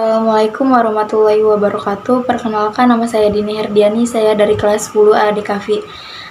Assalamualaikum warahmatullahi wabarakatuh. Perkenalkan, nama saya Dini Herdiani, saya dari kelas 10A di KAFI.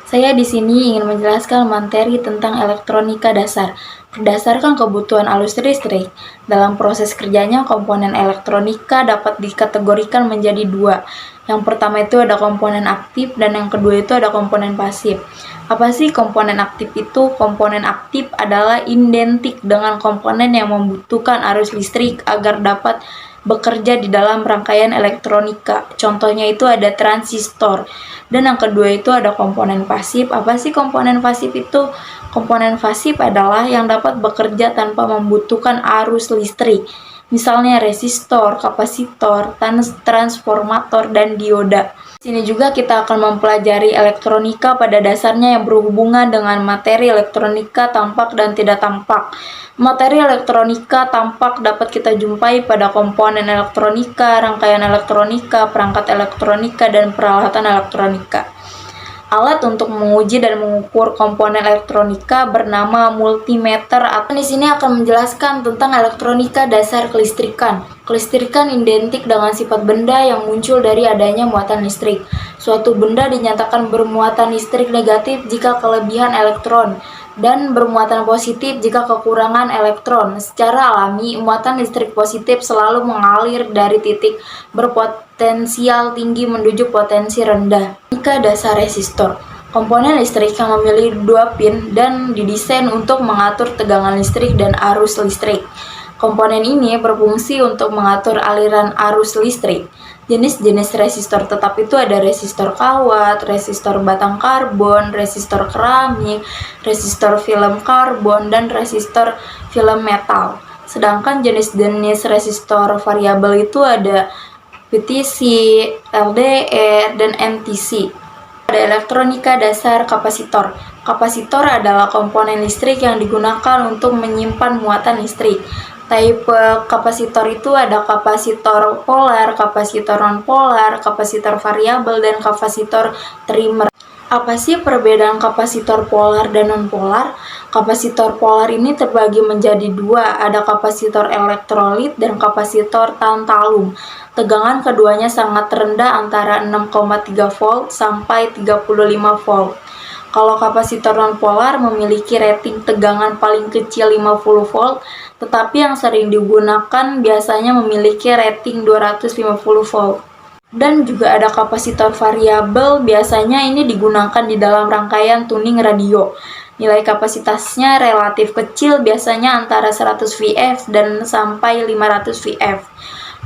Saya di sini ingin menjelaskan materi tentang elektronika dasar. Berdasarkan kebutuhan arus listrik, dalam proses kerjanya komponen elektronika dapat dikategorikan menjadi dua. Yang pertama itu ada komponen aktif dan yang kedua itu ada komponen pasif. Apa sih komponen aktif itu? Komponen aktif adalah identik dengan komponen yang membutuhkan arus listrik agar dapat bekerja di dalam rangkaian elektronika. Contohnya itu ada transistor. Dan yang kedua itu ada komponen pasif. Apa sih komponen pasif itu? Komponen pasif adalah yang dapat bekerja tanpa membutuhkan arus listrik. Misalnya resistor, kapasitor, transformator, dan dioda. Di sini juga kita akan mempelajari elektronika pada dasarnya yang berhubungan dengan materi elektronika tampak dan tidak tampak. Materi elektronika tampak dapat kita jumpai pada komponen elektronika, rangkaian elektronika, perangkat elektronika, dan peralatan elektronika. Alat untuk menguji dan mengukur komponen elektronika bernama multimeter. Atau di sini akan menjelaskan tentang elektronika dasar kelistrikan. Kelistrikan identik dengan sifat benda yang muncul dari adanya muatan listrik. Suatu benda dinyatakan bermuatan listrik negatif jika kelebihan elektron dan bermuatan positif jika kekurangan elektron. Secara alami, muatan listrik positif selalu mengalir dari titik berpotensial tinggi menuju potensi rendah. Elektronika dasar resistor. Komponen listrik yang memiliki dua pin dan didesain untuk mengatur tegangan listrik dan arus listrik. Komponen ini berfungsi untuk mengatur aliran arus listrik. Jenis-jenis resistor tetap itu ada resistor kawat, resistor batang karbon, resistor keramik, resistor film karbon, dan resistor film metal. Sedangkan jenis-jenis resistor variabel itu ada VTC, LDR, dan NTC. Ada elektronika dasar kapasitor. Kapasitor adalah komponen listrik yang digunakan untuk menyimpan muatan listrik. Tipe kapasitor itu ada kapasitor polar, kapasitor non-polar, kapasitor variabel, dan kapasitor trimer. Apa sih perbedaan kapasitor polar dan non-polar? Kapasitor polar ini terbagi menjadi dua, ada kapasitor elektrolit dan kapasitor tantalum. Tegangan keduanya sangat rendah antara 6,3 volt sampai 35 volt. Kalau kapasitor non-polar memiliki rating tegangan paling kecil 50 volt, tetapi yang sering digunakan biasanya memiliki rating 250 volt. Dan juga ada kapasitor variabel, biasanya ini digunakan di dalam rangkaian tuning radio. Nilai kapasitasnya relatif kecil, biasanya antara 100 VF dan sampai 500 VF.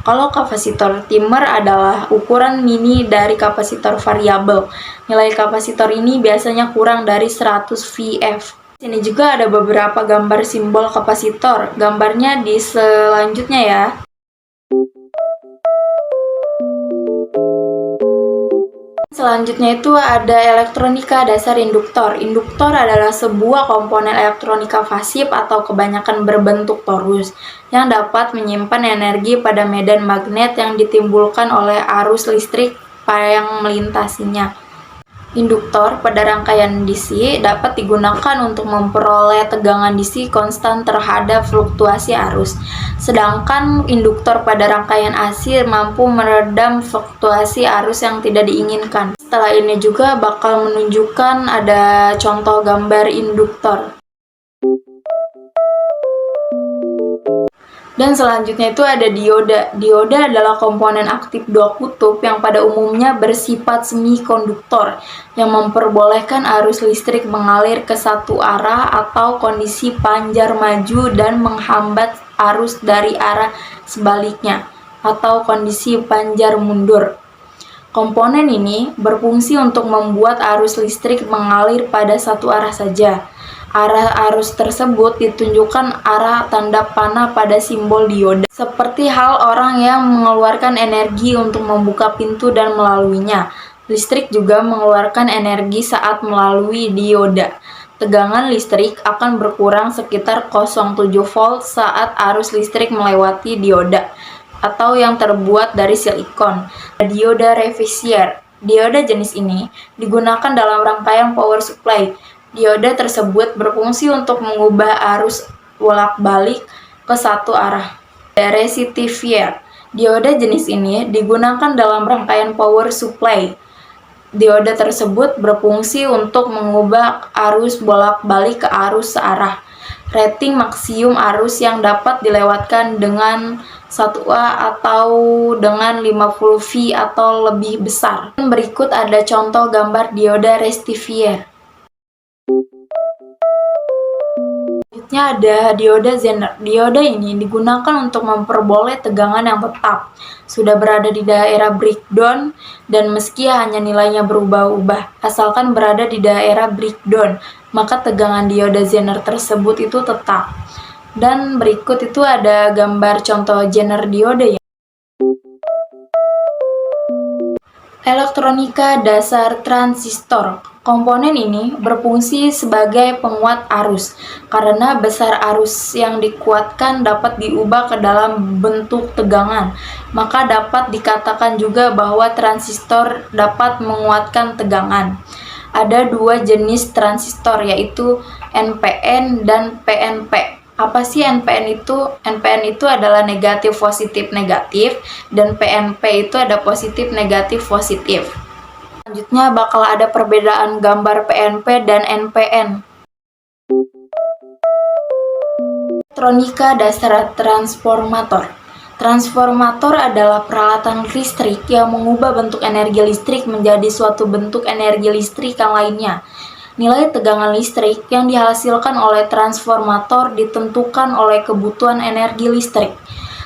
Kalau kapasitor timer adalah ukuran mini dari kapasitor variabel. Nilai kapasitor ini biasanya kurang dari 100 VF. Di sini juga ada beberapa gambar simbol kapasitor. Gambarnya di selanjutnya ya. Selanjutnya itu ada elektronika dasar induktor. Induktor adalah sebuah komponen elektronika pasif atau kebanyakan berbentuk torus yang dapat menyimpan energi pada medan magnet yang ditimbulkan oleh arus listrik yang melintasinya. Induktor pada rangkaian DC dapat digunakan untuk memperoleh tegangan DC konstan terhadap fluktuasi arus. Sedangkan induktor pada rangkaian AC mampu meredam fluktuasi arus yang tidak diinginkan. Setelah ini juga bakal menunjukkan ada contoh gambar induktor. Dan selanjutnya itu ada dioda. Dioda adalah komponen aktif dua kutub yang pada umumnya bersifat semikonduktor yang memperbolehkan arus listrik mengalir ke satu arah atau kondisi panjar maju dan menghambat arus dari arah sebaliknya atau kondisi panjar mundur. Komponen ini berfungsi untuk membuat arus listrik mengalir pada satu arah saja. Arah arus tersebut ditunjukkan arah tanda panah pada simbol dioda. Seperti hal orang yang mengeluarkan energi untuk membuka pintu dan melaluinya. Listrik juga mengeluarkan energi saat melalui dioda. Tegangan listrik akan berkurang sekitar 0,7 volt saat arus listrik melewati dioda atau yang terbuat dari silikon. Dioda Revisier. Dioda jenis ini digunakan dalam rangkaian power supply. Dioda tersebut berfungsi untuk mengubah arus bolak-balik ke satu arah. Rectifier. Dioda jenis ini digunakan dalam rangkaian power supply. Dioda tersebut berfungsi untuk mengubah arus bolak-balik ke arus searah. Rating maksimum arus yang dapat dilewatkan dengan 1A atau dengan 50 V atau lebih besar. Berikut ada contoh gambar dioda rectifier. Selanjutnya ada dioda Zener. Dioda ini digunakan untuk memperoleh tegangan yang tetap, sudah berada di daerah breakdown, dan meski hanya nilainya berubah-ubah, asalkan berada di daerah breakdown, maka tegangan dioda Zener tersebut itu tetap. Dan berikut itu ada gambar contoh Zener diode ya. Elektronika dasar transistor. Komponen ini berfungsi sebagai penguat arus, karena besar arus yang dikuatkan dapat diubah ke dalam bentuk tegangan. Maka dapat dikatakan juga bahwa transistor dapat menguatkan tegangan. Ada dua jenis transistor, yaitu NPN dan PNP. Apa sih NPN itu? NPN itu adalah negatif positif negatif, dan PNP itu ada positif negatif positif. Selanjutnya bakal ada perbedaan gambar PNP dan NPN. Elektronika dasar transformator. Transformator adalah peralatan listrik yang mengubah bentuk energi listrik menjadi suatu bentuk energi listrik yang lainnya. Nilai tegangan listrik yang dihasilkan oleh transformator ditentukan oleh kebutuhan energi listrik.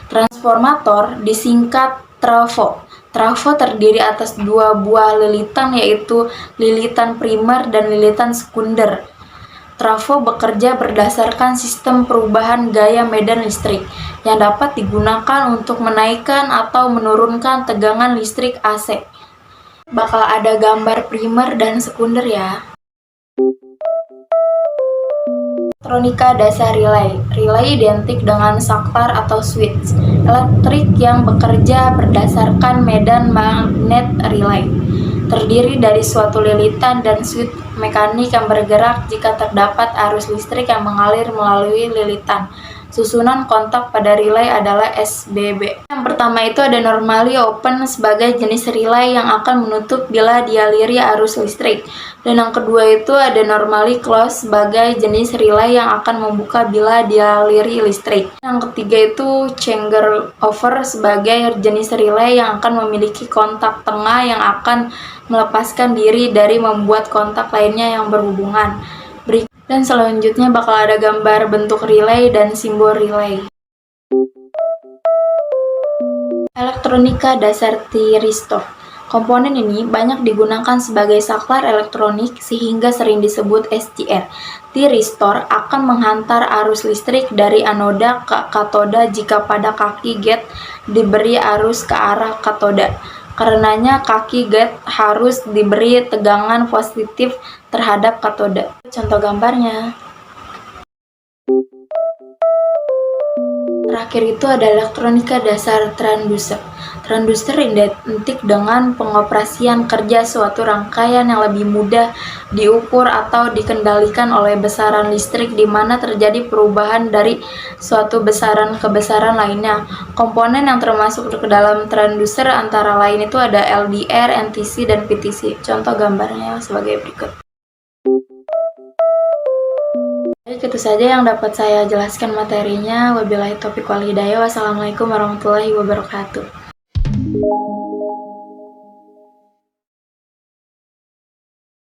Transformator disingkat trafo. Trafo terdiri atas dua buah lilitan, yaitu lilitan primer dan lilitan sekunder. Trafo bekerja berdasarkan sistem perubahan gaya medan listrik yang dapat digunakan untuk menaikkan atau menurunkan tegangan listrik AC. Bakal ada gambar primer dan sekunder ya. Elektronika dasar relay. Relay identik dengan saklar atau switch elektrik yang bekerja berdasarkan medan magnet relay. Terdiri dari suatu lilitan dan switch mekanik yang bergerak jika terdapat arus listrik yang mengalir melalui lilitan. Susunan kontak pada relay adalah SBB. Yang pertama itu ada normally open sebagai jenis relay yang akan menutup bila dialiri arus listrik. Dan yang kedua itu ada normally close sebagai jenis relay yang akan membuka bila dialiri listrik. Yang ketiga itu change over sebagai jenis relay yang akan memiliki kontak tengah yang akan melepaskan diri dari membuat kontak lainnya yang berhubungan. Dan selanjutnya bakal ada gambar bentuk relay dan simbol relay. Elektronika dasar tiristor. Komponen ini banyak digunakan sebagai saklar elektronik sehingga sering disebut SCR. Tiristor akan menghantar arus listrik dari anoda ke katoda jika pada kaki gate diberi arus ke arah katoda. Karenanya kaki gate harus diberi tegangan positif terhadap katoda. Contoh gambarnya. Terakhir itu ada elektronika dasar transducer. Transducer identik dengan pengoperasian kerja suatu rangkaian yang lebih mudah diukur atau dikendalikan oleh besaran listrik di mana terjadi perubahan dari suatu besaran ke besaran lainnya. Komponen yang termasuk ke dalam transducer antara lain itu ada LDR, NTC, dan PTC. Contoh gambarnya sebagai berikut. Baik, itu saja yang dapat saya jelaskan materinya. Wabillahi taufiq wal hidayah. Wassalamualaikum warahmatullahi wabarakatuh.